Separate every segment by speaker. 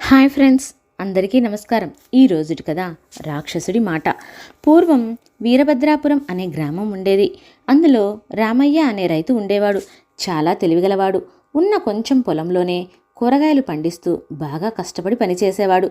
Speaker 1: Hi friends, అందరికీ నమస్కారం. ఈ రోజుటి కదా రాక్షసుడి మాట. పూర్వం వీరభద్రాపురం అనే గ్రామం ఉండేది. అందులో రామయ్య అనే రైతు ఉండేవాడు. చాలా తెలివిగలవాడు. ఉన్న కొంచెం పొలంలోనే కూరగాయలు పండిస్తూ బాగా కష్టపడి పనిచేసేవాడు.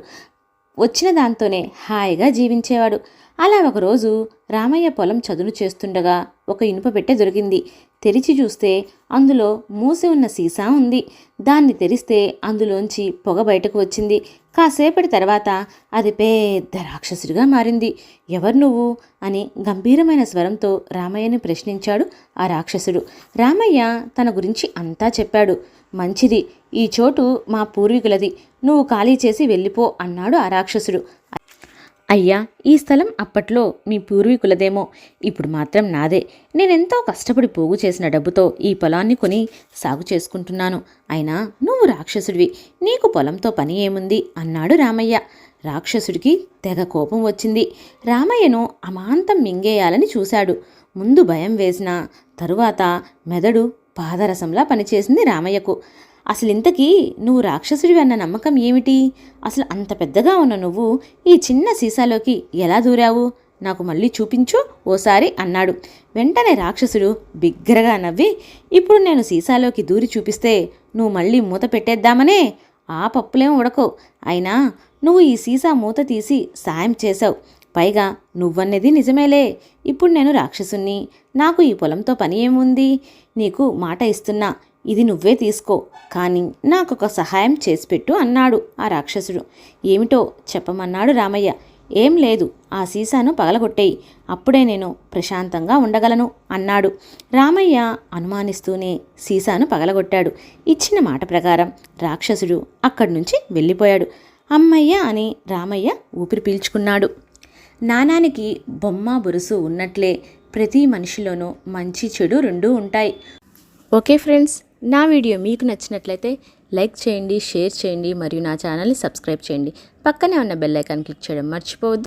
Speaker 1: వచ్చిన దాంతోనే హాయిగా జీవించేవాడు. అలా ఒకరోజు రామయ్య పొలం చదును చేస్తుండగా ఒక ఇనుప పెట్టె దొరికింది. తెరిచి చూస్తే అందులో మూసి ఉన్న సీసా ఉంది. దాన్ని తెరిస్తే అందులోంచి పొగ బయటకు వచ్చింది. కాసేపటి తర్వాత అది పెద్ద రాక్షసుడిగా మారింది. ఎవరు నువ్వు అని గంభీరమైన స్వరంతో రామయ్యని ప్రశ్నించాడు ఆ రాక్షసుడు. రామయ్య తన గురించి అంతా చెప్పాడు. మంచిది, ఈ చోటు మా పూర్వీకులది, నువ్వు ఖాళీ చేసి వెళ్ళిపో అన్నాడు ఆ రాక్షసుడు. అయ్యా, ఈ స్థలం అప్పట్లో మీ పూర్వీకులదేమో, ఇప్పుడు మాత్రం నాదే. నేనెంతో కష్టపడి పోగు చేసిన డబ్బుతో ఈ పొలాన్ని కొని సాగు చేసుకుంటున్నాను. అయినా నువ్వు రాక్షసుడివి, నీకు పొలంతో పని ఏముంది అన్నాడు రామయ్య. రాక్షసుడికి తెగ కోపం వచ్చింది. రామయ్యను అమాంతం మింగేయాలని చూశాడు. ముందు భయం వేసిన తరువాత మెదడు పాదరసంలా పనిచేసింది రామయ్యకు. అసలు ఇంతకీ నువ్వు రాక్షసుడివి అన్న నమ్మకం ఏమిటి? అసలు అంత పెద్దగా ఉన్న నువ్వు ఈ చిన్న సీసాలోకి ఎలా దూరావు? నాకు మళ్ళీ చూపించు ఓసారి అన్నాడు. వెంటనే రాక్షసుడు బిగ్గరగా నవ్వి, ఇప్పుడు నేను సీసాలోకి దూరి చూపిస్తే నువ్వు మళ్ళీ మూత పెట్టేద్దామనే? ఆ పప్పులేం ఉడకవు. అయినా నువ్వు ఈ సీసా మూత తీసి సాయం చేశావు. పైగా నువ్వన్నది నిజమేలే. ఇప్పుడు నేను రాక్షసుణ్ణి, నాకు ఈ పొలంతో పని ఏముంది? నీకు మాట ఇస్తున్నా, ఇది నువ్వే తీసుకో, కానీ నాకొక సహాయం చేసిపెట్టు అన్నాడు ఆ రాక్షసుడు. ఏమిటో చెప్పమన్నాడు రామయ్య. ఏం లేదు, ఆ సీసాను పగలగొట్టేయి, అప్పుడే నేను ప్రశాంతంగా ఉండగలను అన్నాడు. రామయ్య అనుమానిస్తూనే సీసాను పగలగొట్టాడు. ఇచ్చిన మాట ప్రకారం రాక్షసుడు అక్కడి నుంచి వెళ్ళిపోయాడు. అమ్మయ్య అని రామయ్య ఊపిరి పీల్చుకున్నాడు. నాణానికి బొమ్మ బొరుసు ఉన్నట్లే ప్రతి మనిషిలోనూ మంచి చెడు రెండూ ఉంటాయి. ఓకే ఫ్రెండ్స్, నా వీడియో మీకు నచ్చినట్లయితే లైక్ చేయండి, షేర్ చేయండి మరియు నా ఛానల్ని సబ్స్క్రైబ్ చేయండి. పక్కనే ఉన్న బెల్ ఐకాన్ క్లిక్ చేయడం మర్చిపోవద్దు.